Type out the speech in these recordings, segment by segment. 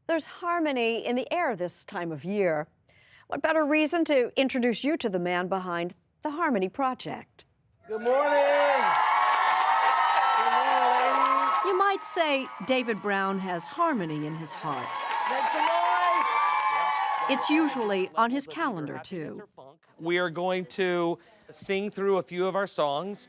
There's harmony in the air this time of year. What better reason to introduce you to the man behind the Harmony Project? Good morning. Good morning, ladies. You might say David Brown has harmony in his heart. Make some noise. It's usually on his calendar, too. We are going to sing through a few of our songs.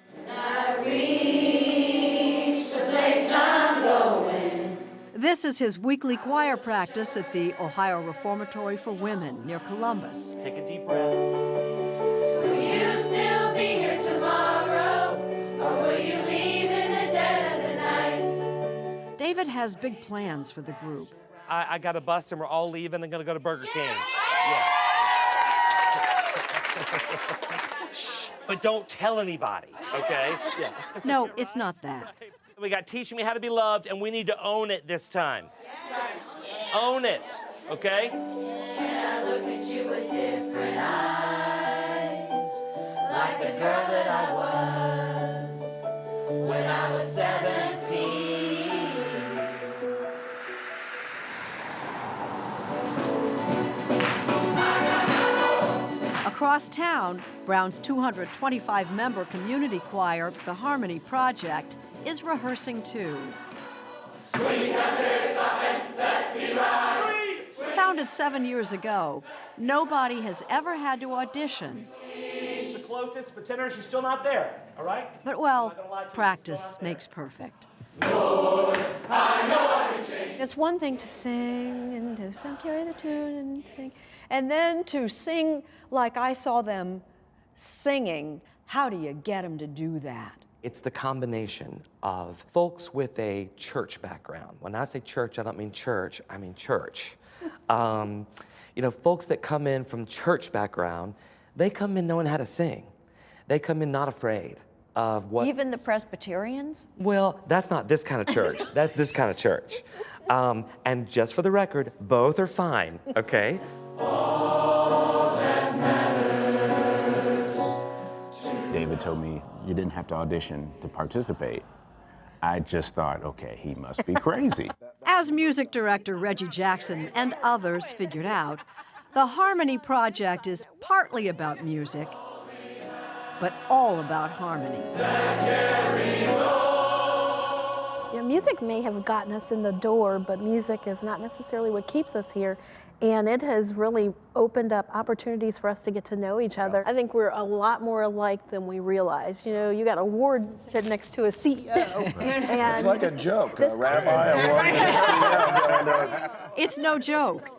This is his weekly choir practice at the Ohio Reformatory for Women near Columbus. Take a deep breath. Will you still be here tomorrow, or will you leave in the dead of the night? David has big plans for the group. I got a bus and we're all leaving and gonna go to Burger King. Yeah. Shh, but don't tell anybody, okay? Yeah. No, it's not that. We got Teach Me How to Be Loved, and we need to own it this time. Own it, okay? Can I look at you with different eyes, like the girl that I was when I was 17? Across town, Brown's 225-member community choir, the Harmony Project, is rehearsing too. Founded 7 years ago, nobody has ever had to audition. The closest, but tenors, you're still not there, all right? But, well, practice makes perfect. It's one thing to sing and to carry the tune and sing, and then to sing like I saw them singing. How do you get them to do that? It's the combination of folks with a church background. When I say church, I don't mean church, I mean church. You know, folks that come in from church background, they come in knowing how to sing. They come in not afraid of what... Even the Presbyterians? Well, that's not this kind of church. That's this kind of church. And just for the record, both are fine, okay? David told me you didn't have to audition to participate. I just thought, okay, he must be crazy. As music director Reggie Jackson and others figured out, the Harmony Project is partly about music, but all about harmony. You know, music may have gotten us in the door, but music is not necessarily what keeps us here. And it has really opened up opportunities for us to get to know each other. I think we're a lot more alike than we realize. You know, you got a ward sitting next to a CEO. It's like a joke, a rabbi, a warden, a CEO. It's no joke.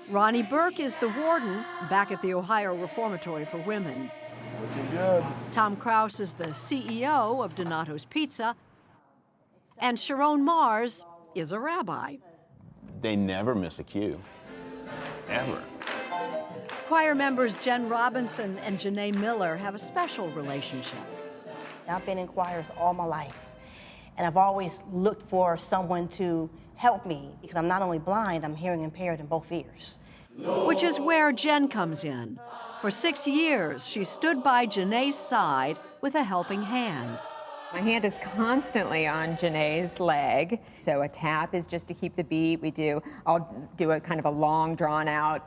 Ronnie Burke is the warden back at the Ohio Reformatory for Women. Looking good. Tom Krause is the CEO of Donato's Pizza. And Sharon Mars is a rabbi. They never miss a cue, ever. Choir members Jen Robinson and Janae Miller have a special relationship. I've been in choirs all my life, and I've always looked for someone to help me because I'm not only blind, I'm hearing impaired in both ears. Which is where Jen comes in. For 6 years, she stood by Janae's side with a helping hand. My hand is constantly on Janae's leg, so a tap is just to keep the beat. I'll do a kind of a long, drawn-out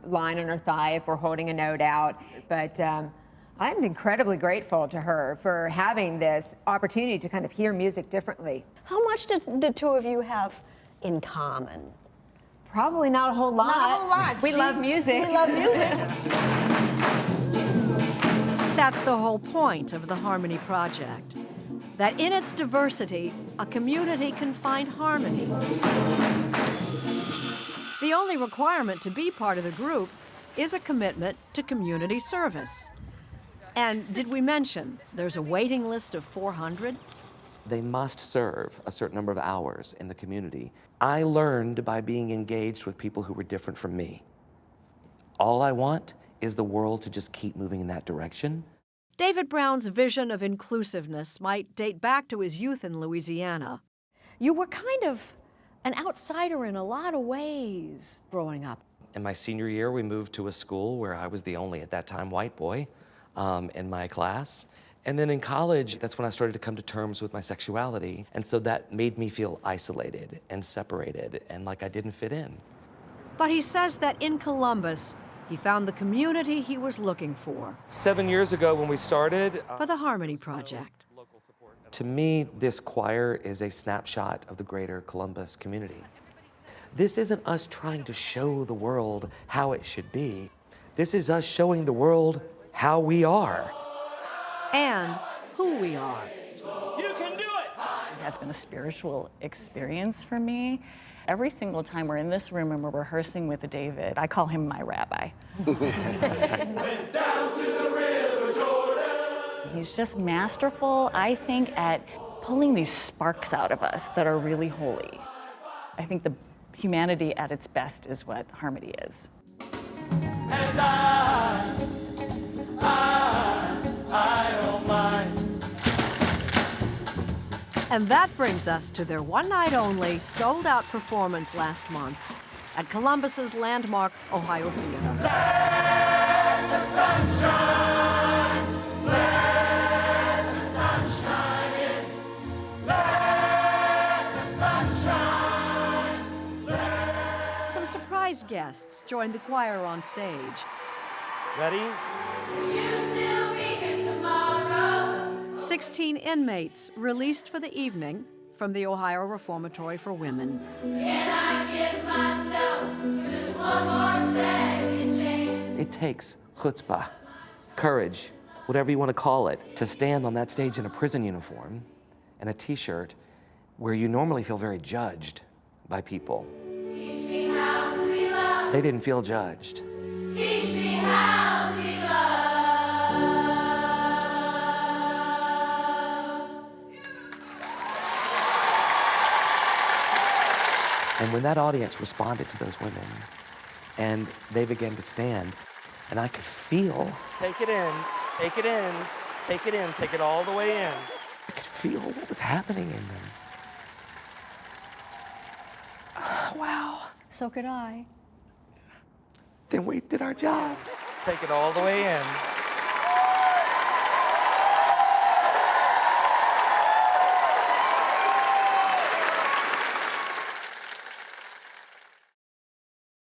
line on her thigh if we're holding a note out. But I'm incredibly grateful to her for having this opportunity to kind of hear music differently. How much do the two of you have in common? Probably not a whole lot. Not a whole lot. We love music. We love music. That's the whole point of the Harmony Project. That in its diversity, a community can find harmony. The only requirement to be part of the group is a commitment to community service. And did we mention there's a waiting list of 400? They must serve a certain number of hours in the community. I learned by being engaged with people who were different from me. All I want is the world to just keep moving in that direction. David Brown's vision of inclusiveness might date back to his youth in Louisiana. You were kind of an outsider in a lot of ways growing up. In my senior year, we moved to a school where I was the only, at that time, white boy in my class. And then in college, that's when I started to come to terms with my sexuality. And so that made me feel isolated and separated and like I didn't fit in. But he says that in Columbus, he found the community he was looking for. 7 years ago when we started, For the Harmony Project. to me, this choir is a snapshot of the greater Columbus community. This isn't us trying to show the world how it should be. This is us showing the world how we are. And who we are. You can do it! It has been a spiritual experience for me. Every single time we're in this room and we're rehearsing with David, I call him my rabbi. Went down to the river Jordan. He's just masterful, I think, at pulling these sparks out of us that are really holy. I think the humanity at its best is what harmony is. And I don't mind. And that brings us to their one-night-only, sold-out performance last month at Columbus's landmark Ohio Theater. Let the sun shine. Let the sun shine in. Let the sun shine. Some surprise guests joined the choir on stage. Ready? Will you still be here tomorrow? 16 inmates released for the evening from the Ohio Reformatory for Women. Can I give myself just one more second chance? It takes chutzpah, courage, whatever you want to call it, to stand on that stage in a prison uniform and a t-shirt where you normally feel very judged by people. Teach me how to be loved. They didn't feel judged. Teach me how to be loved. And when that audience responded to those women and they began to stand, and I could feel, Take it in, take it in, take it in, take it all the way in. I could feel what was happening in them. Wow. So could I. Then we did our job. Take it all the way in.